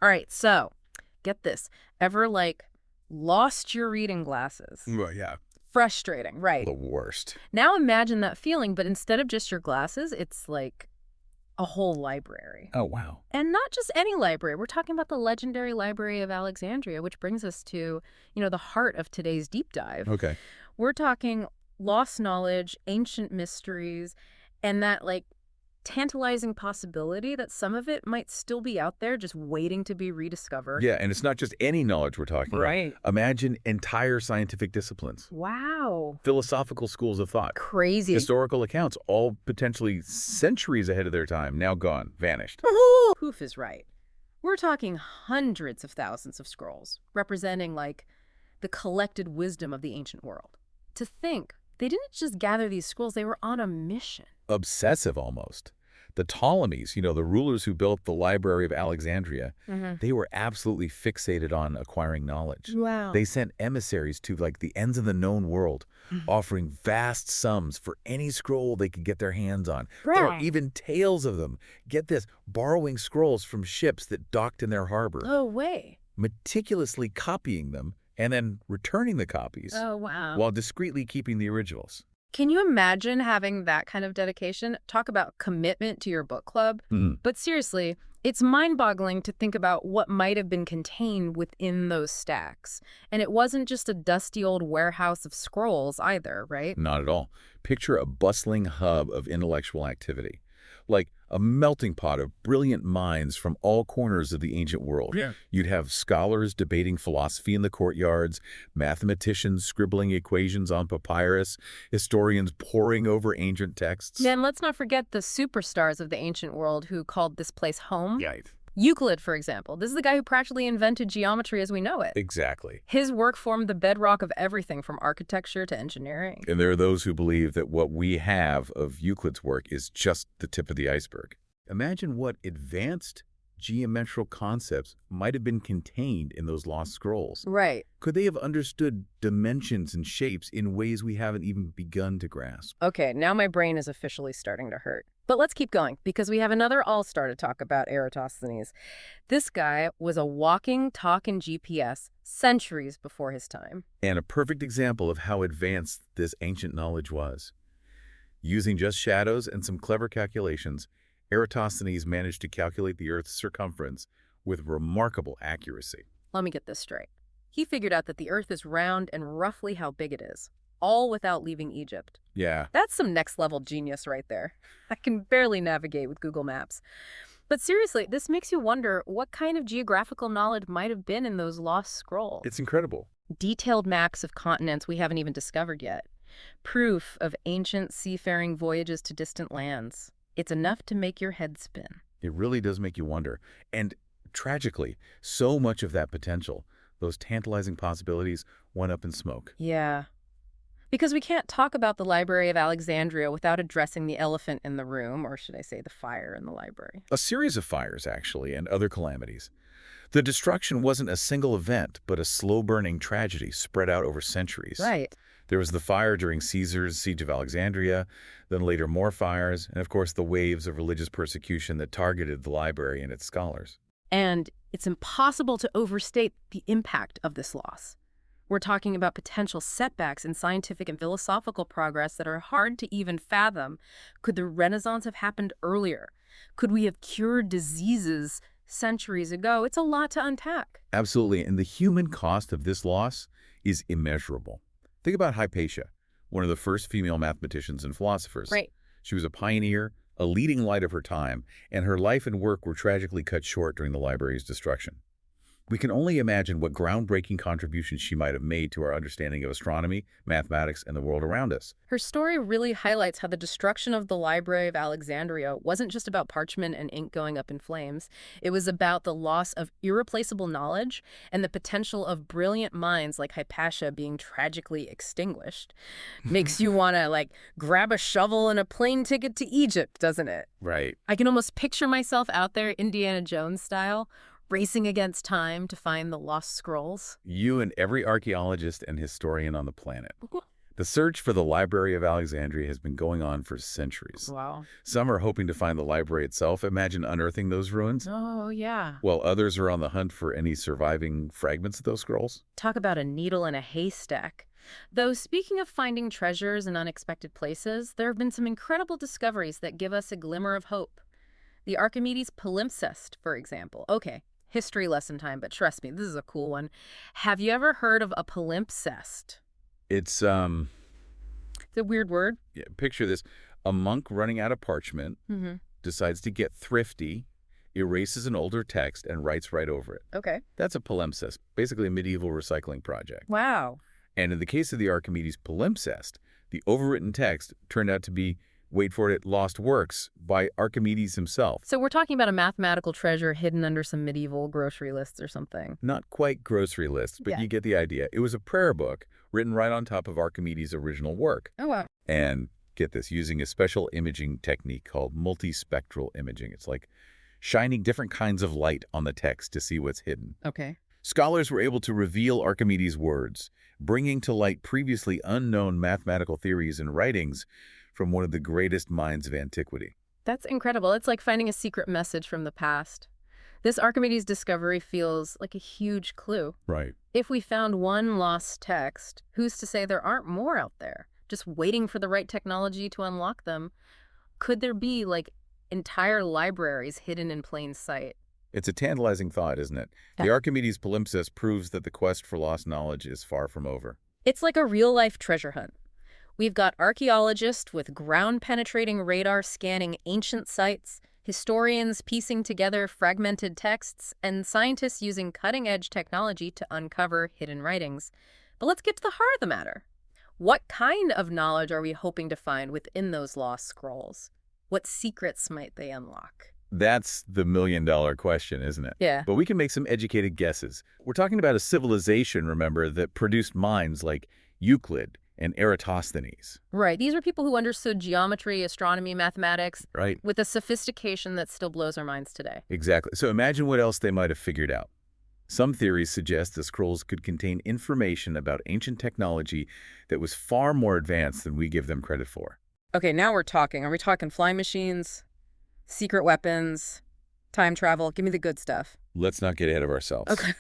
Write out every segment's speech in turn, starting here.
All right, so get this. Ever, like, lost your reading glasses? Well, yeah, Frustrating, right. the worst. Now imagine that feeling, but instead of just your glasses, it's like a whole library. Oh, wow. And not just any library. We're talking about the legendary Library of Alexandria, which brings us to, the heart of today's deep dive. Okay. We're talking lost knowledge, ancient mysteries, and that, like, tantalizing possibility that some of it might still be out there just waiting to be rediscovered. Yeah, and it's not just any knowledge we're talking about. Right. Imagine entire scientific disciplines, Wow. philosophical schools of thought, Crazy. historical accounts, all potentially centuries ahead of their time, now gone, vanished. Poof is right. We're talking hundreds of thousands of scrolls, representing, like, the collected wisdom of the ancient world. To think, they didn't just gather these scrolls, they were on a mission. Obsessive almost. The Ptolemies, the rulers who built the Library of Alexandria, they were absolutely fixated on acquiring knowledge. Wow. They sent emissaries to like the ends of the known world, offering vast sums for any scroll they could get their hands on. There are even tales of them, get this, borrowing scrolls from ships that docked in their harbor, Oh, way. meticulously copying them and then returning the copies Oh, wow. while discreetly keeping the originals. Can you imagine having that kind of dedication? Talk about commitment to your book club. But seriously, it's mind-boggling to think about what might have been contained within those stacks. And it wasn't just a dusty old warehouse of scrolls either, right? Not at all. Picture a bustling hub of intellectual activity, like a melting pot of brilliant minds from all corners of the ancient world. Yeah. You'd have scholars debating philosophy in the courtyards, mathematicians scribbling equations on papyrus, historians poring over ancient texts. And let's not forget the superstars of the ancient world who called this place home. Right. Euclid, for example. This is the guy who practically invented geometry as we know it. Exactly. His work formed the bedrock of everything from architecture to engineering. And there are those who believe that what we have of Euclid's work is just the tip of the iceberg. Imagine what advanced geometrical concepts might have been contained in those lost scrolls. Right. Could they have understood dimensions and shapes in ways we haven't even begun to grasp? Okay, now my brain is officially starting to hurt. But let's keep going, because we have another all-star to talk about, Eratosthenes. This guy was a walking, talking GPS centuries before his time. And a perfect example of how advanced this ancient knowledge was. Using just shadows and some clever calculations, Eratosthenes managed to calculate the Earth's circumference with remarkable accuracy. Let me get this straight. He figured out that the Earth is round and roughly how big it is, all without leaving Egypt. Yeah. That's some next-level genius right there. I can barely navigate with Google Maps. But seriously, this makes you wonder what kind of geographical knowledge might have been in those lost scrolls. It's incredible. Detailed maps of continents we haven't even discovered yet. Proof of ancient seafaring voyages to distant lands. It's enough to make your head spin. It really does make you wonder. And tragically, so much of that potential, those tantalizing possibilities, went up in smoke. Yeah. Because we can't talk about the Library of Alexandria without addressing the elephant in the room, or should I say the fire in the library. A series of fires, actually, and other calamities. The destruction wasn't a single event, but a slow-burning tragedy spread out over centuries. Right. There was the fire during Caesar's siege of Alexandria, then later more fires, and of course the waves of religious persecution that targeted the library and its scholars. And it's impossible to overstate the impact of this loss. We're talking about potential setbacks in scientific and philosophical progress that are hard to even fathom. Could the Renaissance have happened earlier? Could we have cured diseases centuries ago? It's a lot to unpack. Absolutely, and the human cost of this loss is immeasurable. Think about Hypatia, one of the first female mathematicians and philosophers. Right. She was a pioneer, a leading light of her time, and her life and work were tragically cut short during the library's destruction. We can only imagine what groundbreaking contributions she might have made to our understanding of astronomy, mathematics, and the world around us. Her story really highlights how the destruction of the Library of Alexandria wasn't just about parchment and ink going up in flames. It was about the loss of irreplaceable knowledge and the potential of brilliant minds like Hypatia being tragically extinguished. Makes you want to, like, grab a shovel and a plane ticket to Egypt, doesn't it? Right. I can almost picture myself out there, Indiana Jones style, racing against time to find the lost scrolls. You and every archaeologist and historian on the planet. The search for the Library of Alexandria has been going on for centuries. Wow. Some are hoping to find the library itself. Imagine unearthing those ruins. Oh, yeah. While others are on the hunt for any surviving fragments of those scrolls. Talk about a needle in a haystack. Though, speaking of finding treasures in unexpected places, there have been some incredible discoveries that give us a glimmer of hope. The Archimedes palimpsest, for example. Okay, history lesson time, but trust me, this is a cool one. Have you ever heard of a palimpsest? It's, It's a weird word. yeah, picture this. A monk running out of parchment Mm-hmm. decides to get thrifty, erases an older text, and writes right over it. Okay. That's a palimpsest, basically a medieval recycling project. Wow. And in the case of the Archimedes palimpsest, the overwritten text turned out to be, wait for it, lost works by Archimedes himself. So we're talking about a mathematical treasure hidden under some medieval grocery lists or something. Not quite grocery lists, but Yeah. you get the idea. It was a prayer book written right on top of Archimedes' original work. Oh, wow. And get this, using a special imaging technique called multispectral imaging. It's like shining different kinds of light on the text to see what's hidden. Okay. Scholars were able to reveal Archimedes' words, bringing to light previously unknown mathematical theories and writings from one of the greatest minds of antiquity. That's incredible. It's like finding a secret message from the past. This Archimedes discovery feels like a huge clue. Right. If we found one lost text, who's to say there aren't more out there, just waiting for the right technology to unlock them? Could there be, like, entire libraries hidden in plain sight? It's a tantalizing thought, isn't it? The Yeah. Archimedes palimpsest proves that the quest for lost knowledge is far from over. It's like a real-life treasure hunt. We've got archaeologists with ground-penetrating radar scanning ancient sites, historians piecing together fragmented texts, and scientists using cutting-edge technology to uncover hidden writings. But let's get to the heart of the matter. What kind of knowledge are we hoping to find within those lost scrolls? What secrets might they unlock? That's the million-dollar question, isn't it? Yeah. But we can make some educated guesses. We're talking about a civilization, remember, that produced minds like Euclid and Eratosthenes. Right. These are people who understood geometry, astronomy, mathematics, Right. with a sophistication that still blows our minds today. Exactly. So imagine what else they might have figured out. Some theories suggest the scrolls could contain information about ancient technology that was far more advanced than we give them credit for. Okay, now we're talking. Are we talking flying machines, secret weapons, time travel? Give me the good stuff. Let's not get ahead of ourselves. Okay.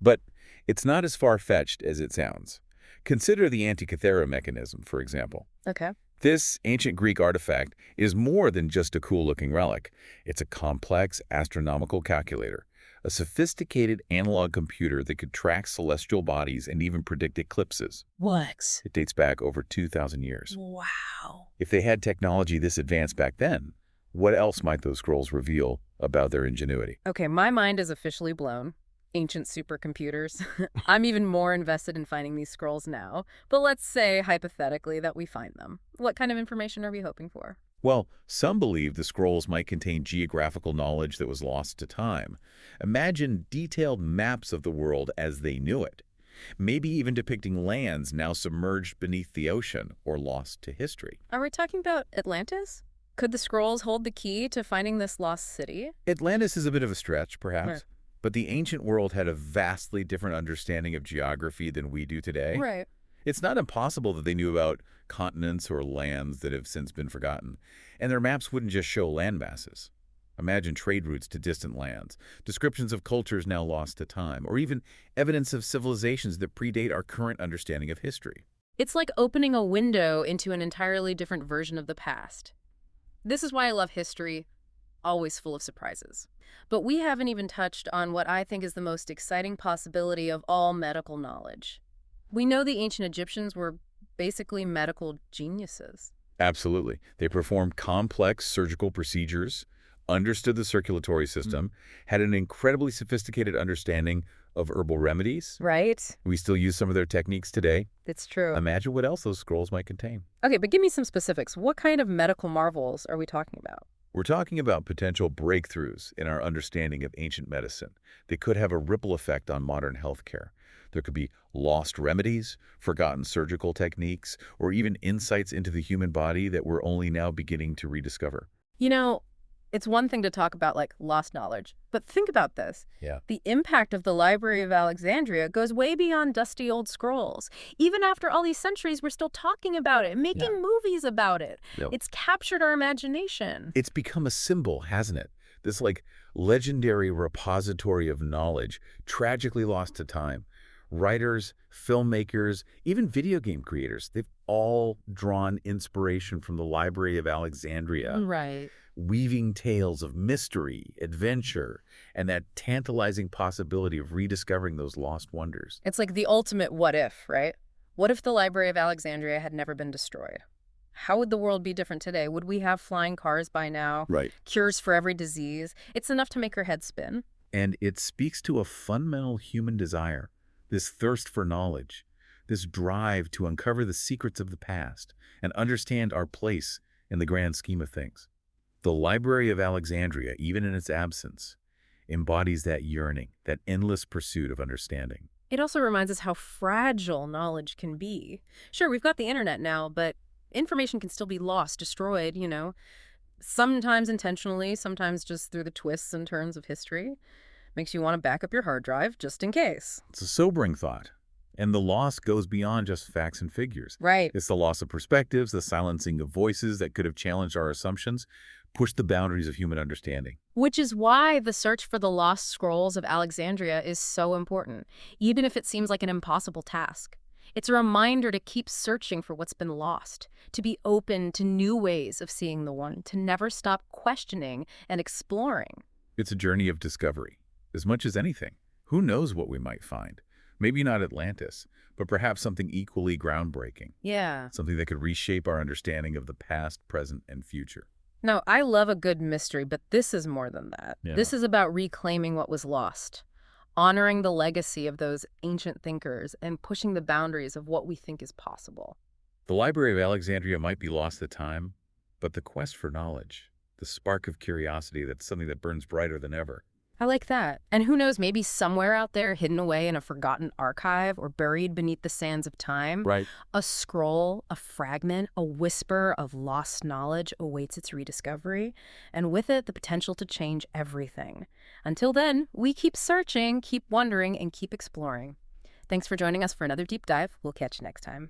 But it's not as far-fetched as it sounds. Consider the Antikythera mechanism, for example. Okay. This ancient Greek artifact is more than just a cool-looking relic. It's a complex astronomical calculator, a sophisticated analog computer that could track celestial bodies and even predict eclipses. What? It dates back over 2,000 years. Wow. If they had technology this advanced back then, what else might those scrolls reveal about their ingenuity? Okay, my mind is officially blown. Ancient supercomputers. I'm even more invested in finding these scrolls now. But let's say, hypothetically, that we find them. What kind of information are we hoping for? Well, some believe the scrolls might contain geographical knowledge that was lost to time. Imagine detailed maps of the world as they knew it, maybe even depicting lands now submerged beneath the ocean or lost to history. Are we talking about Atlantis? Could the scrolls hold the key to finding this lost city? Atlantis is a bit of a stretch, perhaps, Right. but the ancient world had a vastly different understanding of geography than we do today. Right. It's not impossible that they knew about continents or lands that have since been forgotten, and their maps wouldn't just show land masses. Imagine trade routes to distant lands, descriptions of cultures now lost to time, or even evidence of civilizations that predate our current understanding of history. It's like opening a window into an entirely different version of the past. This is why I love history, always full of surprises. But we haven't even touched on what I think is the most exciting possibility of all medical knowledge. We know the ancient Egyptians were basically medical geniuses. Absolutely. They performed complex surgical procedures, understood the circulatory system, had an incredibly sophisticated understanding of herbal remedies. Right? We still use some of their techniques today. It's true. Imagine what else those scrolls might contain. Okay, but give me some specifics. What kind of medical marvels are we talking about? We're talking about potential breakthroughs in our understanding of ancient medicine that could have a ripple effect on modern healthcare. There could be lost remedies, forgotten surgical techniques, or even insights into the human body that we're only now beginning to rediscover. You know, It's one thing to talk about, like, lost knowledge, but think about this. Yeah. The impact of the Library of Alexandria goes way beyond dusty old scrolls. Even after all these centuries, we're still talking about it, Yeah. making movies about it. Yep. It's captured our imagination. It's become a symbol, hasn't it? This legendary repository of knowledge, tragically lost to time. Writers, filmmakers, even video game creators, they've all drawn inspiration from the Library of Alexandria, Right. weaving tales of mystery, adventure, and that tantalizing possibility of rediscovering those lost wonders. It's like the ultimate what if, right? What if the Library of Alexandria had never been destroyed? How would the world be different today? Would we have flying cars by now? Right. Cures for every disease? It's enough to make your head spin. And it speaks to a fundamental human desire, this thirst for knowledge, this drive to uncover the secrets of the past and understand our place in the grand scheme of things. The Library of Alexandria, even in its absence, embodies that yearning, that endless pursuit of understanding. It also reminds us how fragile knowledge can be. Sure, we've got the internet now, but information can still be lost, destroyed, sometimes intentionally, sometimes just through the twists and turns of history. Makes you want to back up your hard drive just in case. It's a sobering thought. And the loss goes beyond just facts and figures. Right. It's the loss of perspectives, the silencing of voices that could have challenged our assumptions, pushed the boundaries of human understanding. Which is why the search for the Lost Scrolls of Alexandria is so important, even if it seems like an impossible task. It's a reminder to keep searching for what's been lost, to be open to new ways of seeing the one, to never stop questioning and exploring. It's a journey of discovery. As much as anything, who knows what we might find? Maybe not Atlantis, but perhaps something equally groundbreaking. Yeah. Something that could reshape our understanding of the past, present, and future. No, I love a good mystery, but this is more than that. Yeah. This is about reclaiming what was lost, honoring the legacy of those ancient thinkers, and pushing the boundaries of what we think is possible. The Library of Alexandria might be lost to time, but the quest for knowledge, the spark of curiosity, that's something that burns brighter than ever. I like that. And who knows, maybe somewhere out there, hidden away in a forgotten archive or buried beneath the sands of time, Right. a scroll, a fragment, a whisper of lost knowledge awaits its rediscovery, and with it, the potential to change everything. Until then, we keep searching, keep wondering, and keep exploring. Thanks for joining us for another deep dive. We'll catch you next time.